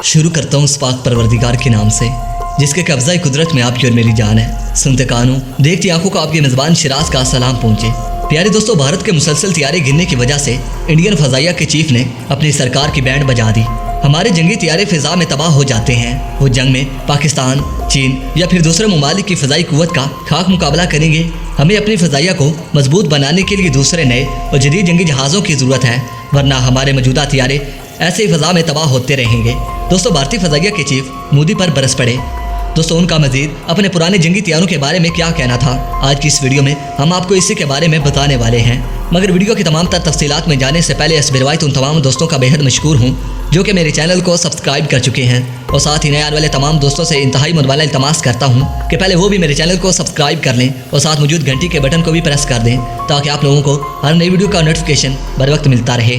शुरू करता हूँ उस पाक परवरदिगार के नाम से जिसके कब्ज़ा कुदरत में आपकी और मेरी जान है। सुनते कानों देखती आंखों को आपकी मेज़बान शिराज का सलाम पहुँचे। प्यारे दोस्तों, भारत के मुसलसल तैयारे गिरने की वजह से इंडियन फ़ज़ाइया के चीफ ने अपनी सरकार की बैंड बजा दी। हमारे जंगी तैयारे फ़िज़ा में तबाह हो जाते हैं। वो जंग में पाकिस्तान, चीन या फिर दूसरे ममालिक की फ़ज़ाई कुव्वत का खाक मुकाबला करेंगे। हमें अपनी फ़ज़ाइया को मजबूत बनाने के लिए दूसरे नए और जदीद जंगी जहाज़ों की ज़रूरत है, वरना हमारे मौजूदा तैयारे ऐसे ही फ़ज़ा में तबाह होते रहेंगे। दोस्तों, भारतीय फ़ज़ाइया के चीफ मोदी पर बरस पड़े। दोस्तों, उनका मजीद अपने पुराने जंगी तैयारों के बारे में क्या कहना था, आज की इस वीडियो में हम आपको इसी के बारे में बताने वाले हैं। मगर वीडियो की तमाम तर तफसीलात में जाने से पहले इस रिवायत उन तमाम दोस्तों का बेहद मशकूर हूँ जो कि मेरे चैनल को सब्सक्राइब कर चुके हैं, और साथ ही नए आने वाले तमाम दोस्तों से इंतहाई मुतवाला इल्तमास करता हूँ कि पहले वो भी मेरे चैनल को सब्सक्राइब कर लें और साथ मौजूद घंटी के बटन को भी प्रेस कर दें ताकि आप लोगों को हर नई वीडियो का नोटिफिकेशन बर वक्त मिलता रहे।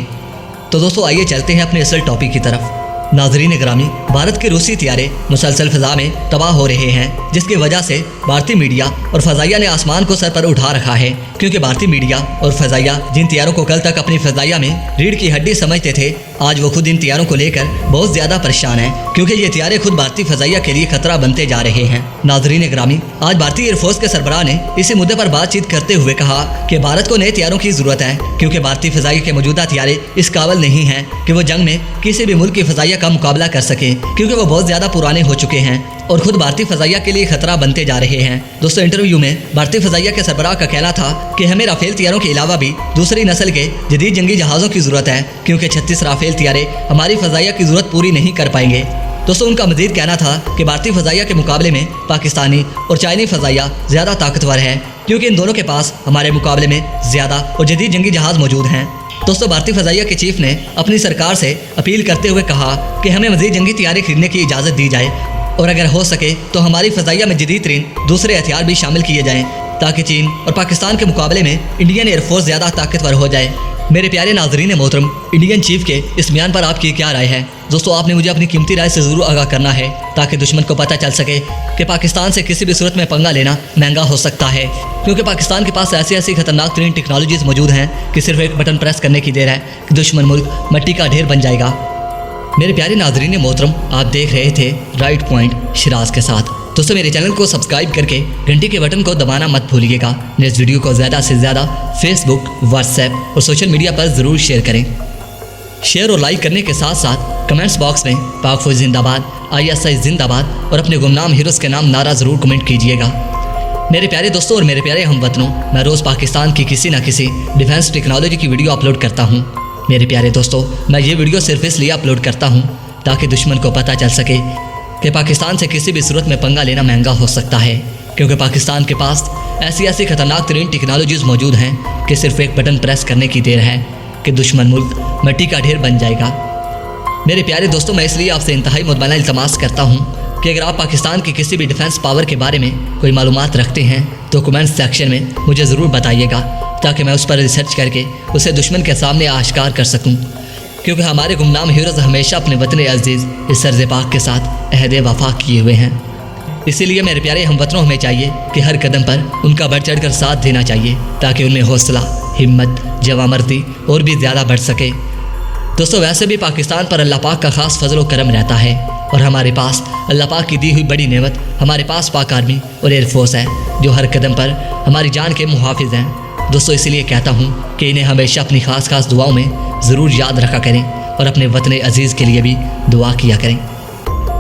तो दोस्तों, आइए चलते हैं अपने असल टॉपिक की तरफ। नाजरीन ग्रामी, भारत के रूसी तैयारे मुसलसल फ़िज़ा में तबाह हो रहे हैं, जिसकी वजह से भारतीय मीडिया और फ़ज़ाइया ने आसमान को सर पर उठा रखा है। क्योंकि भारतीय मीडिया और फ़ज़ाइया जिन तैयारों को कल तक अपनी फ़ज़ाइया में रीढ़ की हड्डी समझते थे, आज वो खुद इन तैयारों को लेकर बहुत ज़्यादा परेशान हैं, क्योंकि ये तैयारे खुद भारतीय फ़ज़ाइया के लिए खतरा बनते जा रहे हैं। नाजरीन ग्रामी, आज भारतीय एयरफोर्स के सरबराह ने इसी मुद्दे पर बातचीत करते हुए कहा कि भारत को नए तैयारों की ज़रूरत है, क्योंकि भारतीय फ़ज़ाइया के मौजूदा तैयारे इस काबिल नहीं हैं कि वो जंग में किसी भी मुल्क की फ़ज़ाइया का मुकाबला कर सके, क्योंकि वो बहुत ज़्यादा पुराने हो चुके हैं और खुद भारतीय फ़ज़ाइया के लिए खतरा बनते जा रहे हैं। दोस्तों, इंटरव्यू में भारतीय फ़ज़ाइया के सरबराह का कहना था कि हमें राफेल तैयारों के अलावा भी दूसरी नस्ल के जदीद जंगी जहाज़ों की ज़रूरत है, क्योंकि 36 राफेल तैयारे हमारी फ़ज़ाइया की ज़रूरत पूरी नहीं कर पाएंगे। दोस्तों, उनका मज़ीद कहना था कि भारतीय फ़ज़ाइया के मुकाबले में पाकिस्तानी और चाइनी फ़ज़ाइया ज़्यादा ताकतवर है, क्योंकि इन दोनों के पास हमारे मुकाबले में ज़्यादा और जदीद जंगी जहाज़ मौजूद हैं। दोस्तों, भारतीय फ़ज़ाइया के चीफ ने अपनी सरकार से अपील करते हुए कहा कि हमें मज़ीद जंगी तैयारी खरीदने की इजाज़त दी जाए, और अगर हो सके तो हमारी फ़ज़ाइया में जदीद तरीन दूसरे हथियार भी शामिल किए जाएँ, ताकि चीन और पाकिस्तान के मुकाबले में इंडियन एयरफोर्स ज़्यादा ताकतवर हो जाए। मेरे प्यारे नाजरीन मोहतरम, इंडियन चीफ के इस बयान पर आपकी क्या राय है? दोस्तों, आपने मुझे अपनी कीमती राय से ज़रूर आगाह करना है, ताकि दुश्मन को पता चल सके कि पाकिस्तान से किसी भी सूरत में पंगा लेना महंगा हो सकता है, क्योंकि पाकिस्तान के पास ऐसी ऐसी खतरनाक तरीन टेक्नोलॉजीज़ मौजूद हैं कि सिर्फ एक बटन प्रेस करने की देर है कि दुश्मन मुल्क मिट्टी का ढेर बन जाएगा। मेरे प्यारे नाजरीन मोहतरम, आप देख रहे थे राइट पॉइंट शिराज के साथ। दोस्तों, मेरे चैनल को सब्सक्राइब करके घंटी के बटन को दबाना मत भूलिएगा। इस वीडियो को ज़्यादा से ज़्यादा फेसबुक, व्हाट्सएप और सोशल मीडिया पर ज़रूर शेयर करें। शेयर और लाइक करने के साथ साथ कमेंट्स बॉक्स में पाक फौज जिंदाबाद, ISI जिंदाबाद और अपने गुमनाम हीरोज़ के नाम नारा ज़रूर कमेंट कीजिएगा। मेरे प्यारे दोस्तों और मेरे प्यारे हमवतनों, मैं रोज़ पाकिस्तान की किसी न किसी डिफेंस टेक्नोलॉजी की वीडियो अपलोड करता हूँ। मेरे प्यारे दोस्तों, मैं ये वीडियो सिर्फ इसलिए अपलोड करता हूँ ताकि दुश्मन को पता चल सके कि पाकिस्तान से किसी भी सूरत में पंगा लेना महंगा हो सकता है, क्योंकि पाकिस्तान के पास ऐसी ऐसी खतरनाक तरीन टेक्नोलॉजीज़ मौजूद हैं कि सिर्फ एक बटन प्रेस करने की देर है कि दुश्मन मुल्क मिट्टी का ढेर बन जाएगा। मेरे प्यारे दोस्तों, मैं इसलिए आपसे इंतहाई मुतमना इल्तमास करता हूँ कि अगर आप पाकिस्तान की किसी भी डिफेंस पावर के बारे में कोई मालूमात रखते हैं तो कमेंट सेक्शन में मुझे ज़रूर बताइएगा, ताकि मैं उस पर रिसर्च करके उसे दुश्मन के सामने आश्कार कर सकूँ, क्योंकि हमारे गुमनाम हीरोज़ हमेशा अपने वतन अजीज़ इस सर्ज़ पाक के साथ अहद वफा किए हुए हैं। इसीलिए मेरे प्यारे हमवतनों, हमें चाहिए कि हर कदम पर उनका बढ़ चढ़ कर साथ देना चाहिए, ताकि उनमें हौसला, हिम्मत, जवामर्दी और भी ज़्यादा बढ़ सके। दोस्तों, वैसे भी पाकिस्तान पर अल्लाह पाक का ख़ास फजल व करम रहता है, और हमारे पास अल्लाह पाक की दी हुई बड़ी नेमत हमारे पास पाक आर्मी और एयरफोर्स है, जो हर कदम पर हमारी जान के मुहाफिज हैं। दोस्तों, इसलिए कहता हूँ कि इन्हें हमेशा अपनी खास दुआओं में ज़रूर याद रखा करें और अपने वतन अजीज़ के लिए भी दुआ किया करें।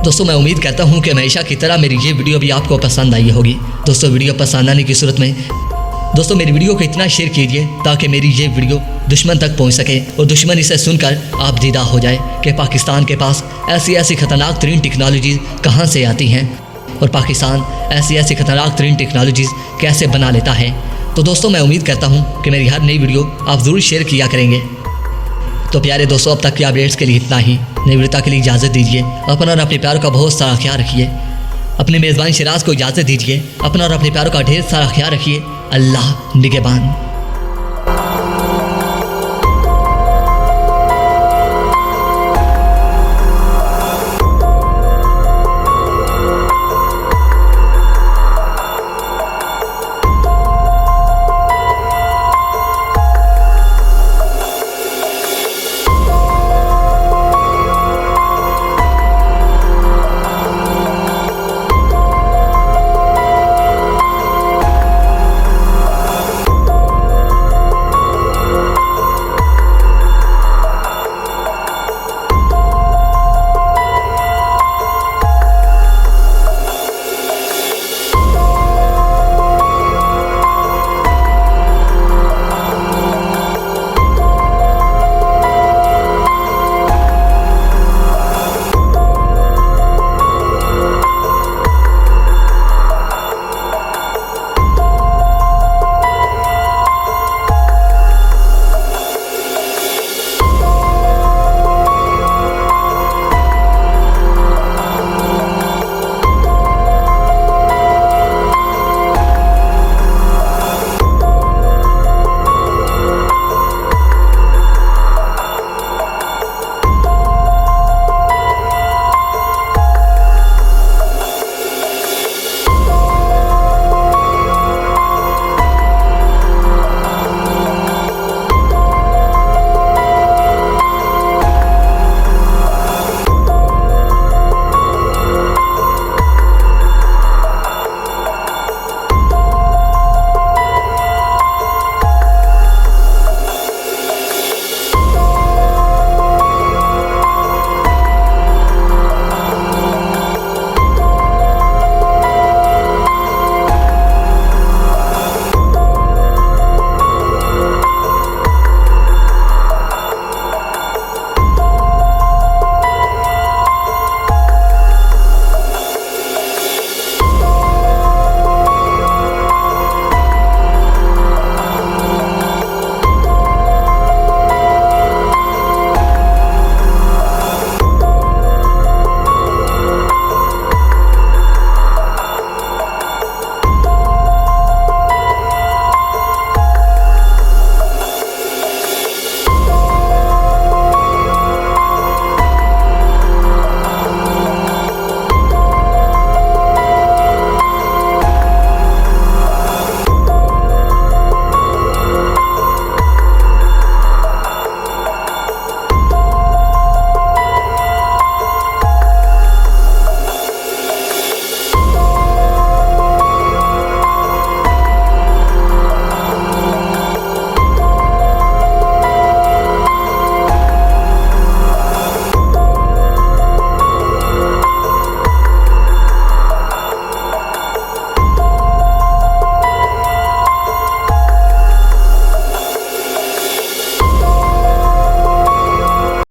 दोस्तों, मैं उम्मीद करता हूँ कि हमेशा की तरह मेरी ये वीडियो भी आपको पसंद आई होगी। दोस्तों, वीडियो पसंद आने की सूरत में दोस्तों मेरी वीडियो को इतना शेयर कीजिए ताकि मेरी ये वीडियो दुश्मन तक पहुँच सके और दुश्मन इसे सुनकर आप दीदा हो जाए कि पाकिस्तान के पास ऐसी ऐसी खतरनाक तरीन टेक्नोलॉजीज़ कहाँ से आती हैं और पाकिस्तान ऐसी ऐसी खतरनाक तरीन टेक्नोलॉजीज़ कैसे बना लेता है। तो दोस्तों, मैं उम्मीद करता हूँ कि मेरी हर नई वीडियो आप ज़रूर शेयर किया करेंगे। तो प्यारे दोस्तों, अब तक के अपडेट्स के लिए इतना ही। नई वीडियो के लिए इजाज़त दीजिए। अपना और अपने प्यारों का बहुत सारा ख्याल रखिए। अपने मेज़बान शिराज को इजाज़त दीजिए। अपना और अपने प्यारों का ढेर सारा ख्याल रखिए। अल्लाह निगहबान।